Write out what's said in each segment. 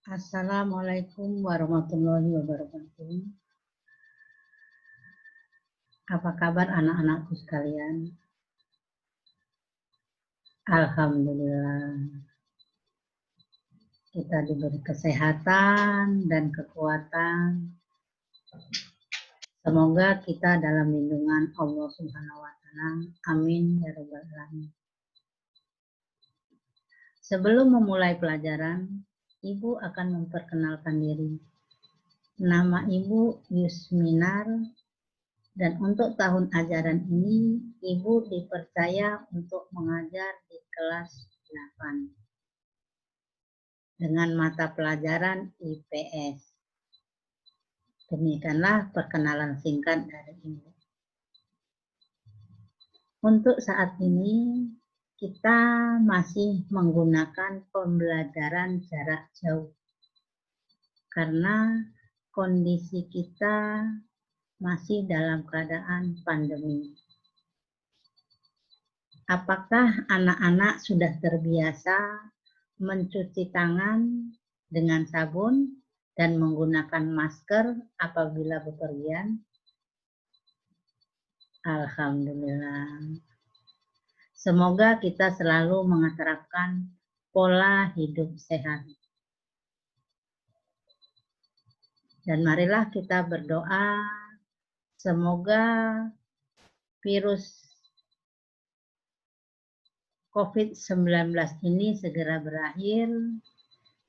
Assalamualaikum warahmatullahi wabarakatuh. Apa kabar anak-anakku sekalian? Alhamdulillah. Kita diberi kesehatan dan kekuatan. Semoga kita dalam lindungan Allah Subhanahu wa Ta'ala. Amin ya rabbal alamin. Sebelum memulai pelajaran, Ibu akan memperkenalkan diri. Nama Ibu Yusminar. Dan untuk tahun ajaran ini, Ibu dipercaya untuk mengajar di kelas 8 dengan mata pelajaran IPS. Demikianlah perkenalan singkat dari Ibu. Untuk saat ini, kita masih menggunakan pembelajaran jarak jauh. Karena kondisi kita masih dalam keadaan pandemi. Apakah anak-anak sudah terbiasa mencuci tangan dengan sabun dan menggunakan masker apabila bepergian? Alhamdulillah. Semoga kita selalu menerapkan pola hidup sehat. Dan marilah kita berdoa semoga virus COVID-19 ini segera berakhir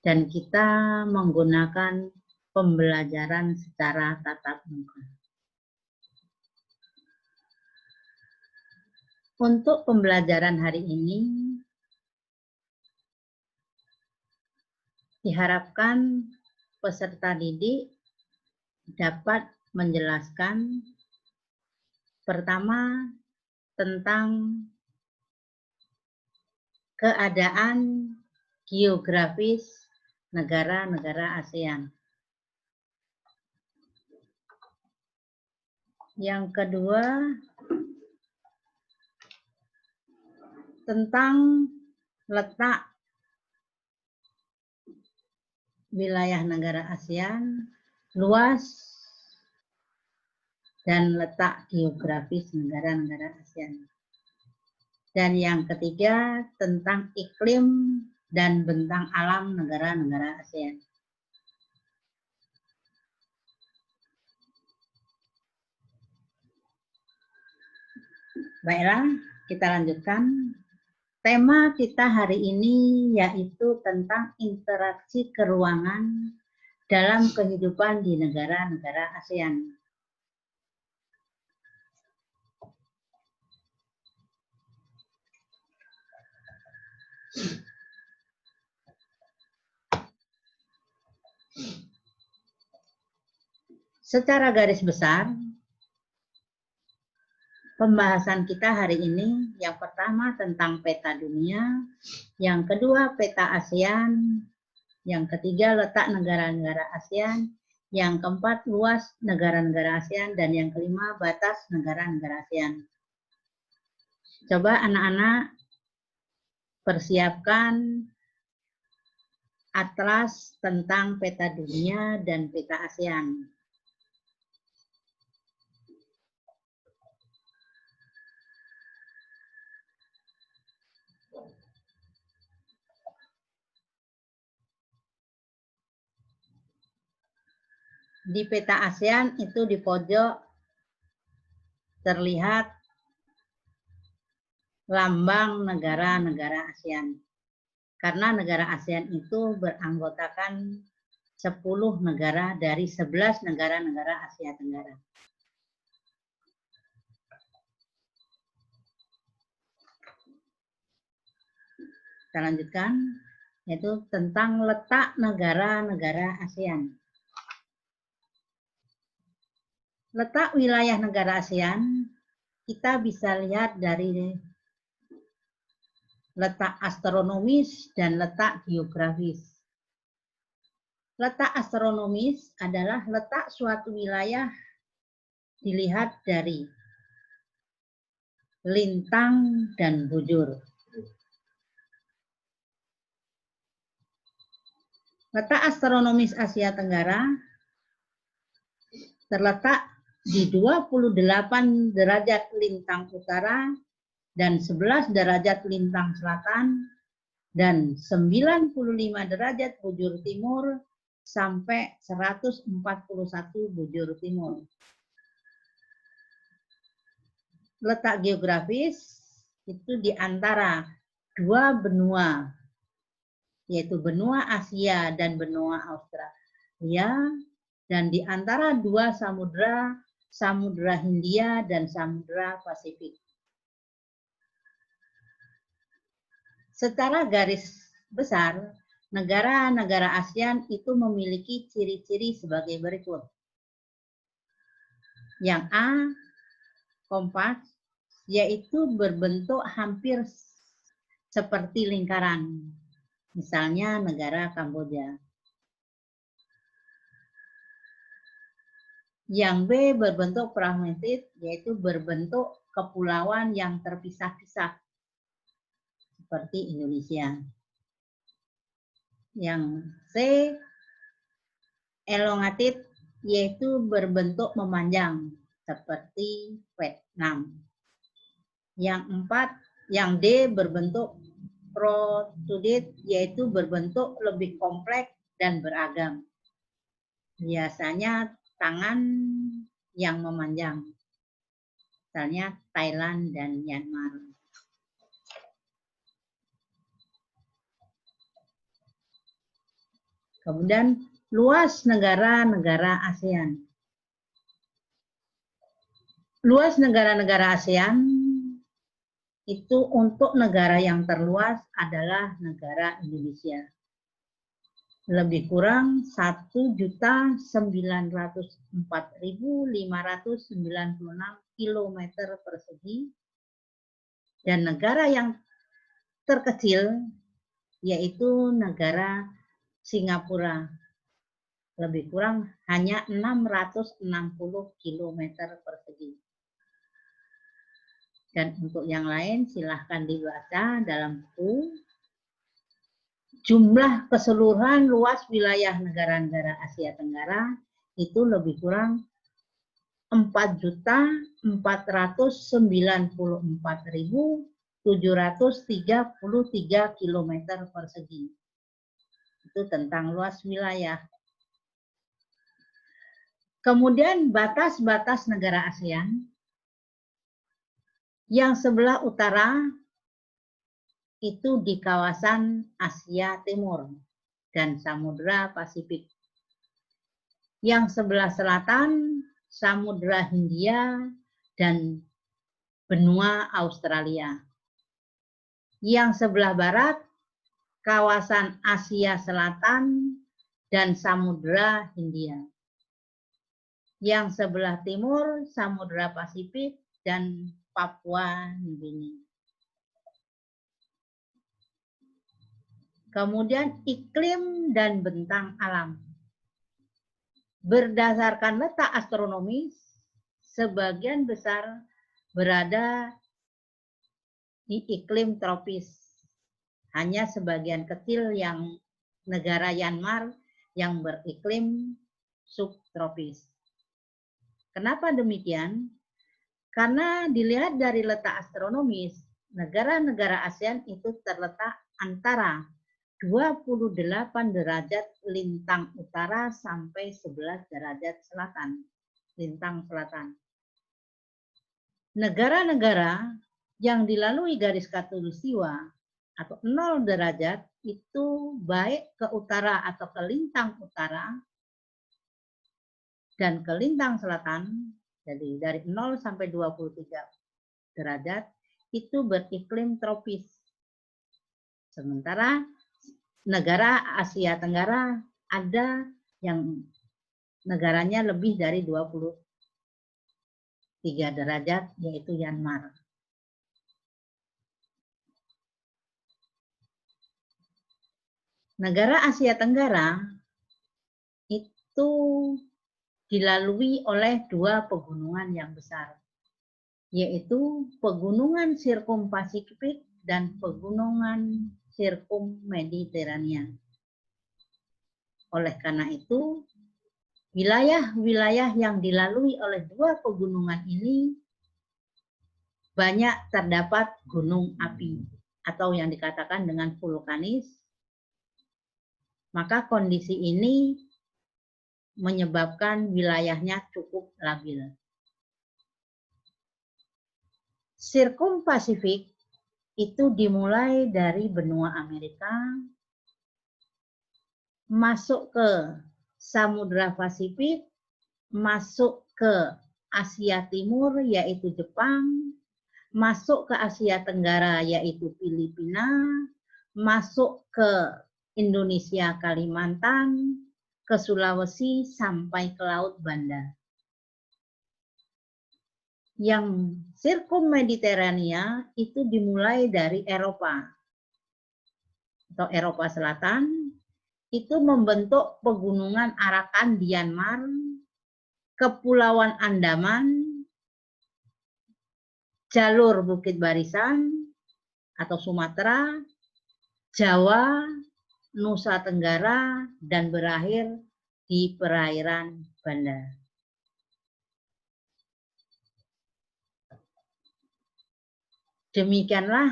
dan kita menggunakan pembelajaran secara tatap muka. Untuk pembelajaran hari ini, diharapkan peserta didik dapat menjelaskan pertama tentang keadaan geografis negara-negara ASEAN. Yang kedua, tentang letak wilayah negara ASEAN, luas dan letak geografis negara-negara ASEAN. Dan yang ketiga, tentang iklim dan bentang alam negara-negara ASEAN. Baiklah, kita lanjutkan. Tema kita hari ini yaitu tentang interaksi keruangan dalam kehidupan di negara-negara ASEAN. Secara garis besar, pembahasan kita hari ini yang pertama tentang peta dunia, yang kedua peta ASEAN, yang ketiga letak negara-negara ASEAN, yang keempat luas negara-negara ASEAN, dan yang kelima batas negara-negara ASEAN. Coba anak-anak persiapkan atlas tentang peta dunia dan peta ASEAN. Di peta ASEAN itu di pojok terlihat lambang negara-negara ASEAN. Karena negara ASEAN itu beranggotakan 10 negara dari 11 negara-negara Asia Tenggara. Kita lanjutkan, yaitu tentang letak negara-negara ASEAN. Letak wilayah negara ASEAN kita bisa lihat dari letak astronomis dan letak geografis. Letak astronomis adalah letak suatu wilayah dilihat dari lintang dan bujur. Letak astronomis Asia Tenggara terletak di 28 derajat lintang utara dan 11 derajat lintang selatan dan 95 derajat bujur timur sampai 141 bujur timur. Letak geografis itu di antara dua benua, yaitu benua Asia dan benua Australia, dan di antara dua samudra, Samudra Hindia dan Samudra Pasifik. Secara garis besar, negara-negara ASEAN itu memiliki ciri-ciri sebagai berikut. Yang A, kompas, yaitu berbentuk hampir seperti lingkaran. Misalnya negara Kamboja. Yang B berbentuk fragmented, yaitu berbentuk kepulauan yang terpisah-pisah, seperti Indonesia. Yang C, elongated, yaitu berbentuk memanjang, seperti Vietnam. Yang D berbentuk protruded, yaitu berbentuk lebih kompleks dan beragam. Biasanya tangan yang memanjang, misalnya Thailand dan Myanmar. Kemudian luas negara-negara ASEAN. Luas negara-negara ASEAN itu untuk negara yang terluas adalah negara Indonesia. Lebih kurang 1.904.596 km persegi, dan negara yang terkecil yaitu negara Singapura, lebih kurang hanya 660 km persegi. Dan untuk yang lain silahkan dibaca dalam buku. Jumlah keseluruhan luas wilayah negara-negara Asia Tenggara itu lebih kurang 4.494.733 km persegi. Itu tentang luas wilayah. Kemudian batas-batas negara ASEAN. Yang sebelah utara itu di kawasan Asia Timur dan Samudra Pasifik. Yang sebelah selatan, Samudra Hindia dan benua Australia. Yang sebelah barat, kawasan Asia Selatan dan Samudra Hindia. Yang sebelah timur, Samudra Pasifik dan Papua Nugini. Kemudian iklim dan bentang alam. Berdasarkan letak astronomis, sebagian besar berada di iklim tropis. Hanya sebagian kecil yang negara Myanmar yang beriklim subtropis. Kenapa demikian? Karena dilihat dari letak astronomis, negara-negara ASEAN itu terletak antara 28 derajat lintang utara sampai 11 derajat selatan, lintang selatan. Negara-negara yang dilalui garis khatulistiwa atau 0 derajat itu baik ke utara atau ke lintang utara dan ke lintang selatan, jadi dari 0 sampai 23 derajat itu beriklim tropis. Sementara negara Asia Tenggara ada yang negaranya lebih dari 23 derajat, yaitu Myanmar. Negara Asia Tenggara itu dilalui oleh dua pegunungan yang besar, yaitu pegunungan Sirkumpasifik dan pegunungan Sirkummediterania. Oleh karena itu, wilayah-wilayah yang dilalui oleh dua pegunungan ini banyak terdapat gunung api atau yang dikatakan dengan vulkanis. Maka kondisi ini menyebabkan wilayahnya cukup labil. Sirkum Pasifik itu dimulai dari benua Amerika, masuk ke Samudra Pasifik, masuk ke Asia Timur yaitu Jepang, masuk ke Asia Tenggara yaitu Filipina, masuk ke Indonesia Kalimantan, ke Sulawesi sampai ke Laut Banda. Yang Sirkum Mediterania itu dimulai dari Eropa atau Eropa Selatan, itu membentuk pegunungan Arakan Myanmar, Kepulauan Andaman, jalur Bukit Barisan atau Sumatera, Jawa, Nusa Tenggara, dan berakhir di perairan Banda. Demikianlah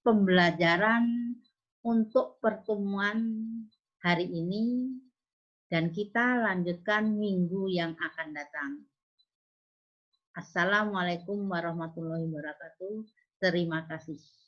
pembelajaran untuk pertemuan hari ini, dan kita lanjutkan minggu yang akan datang. Assalamualaikum warahmatullahi wabarakatuh. Terima kasih.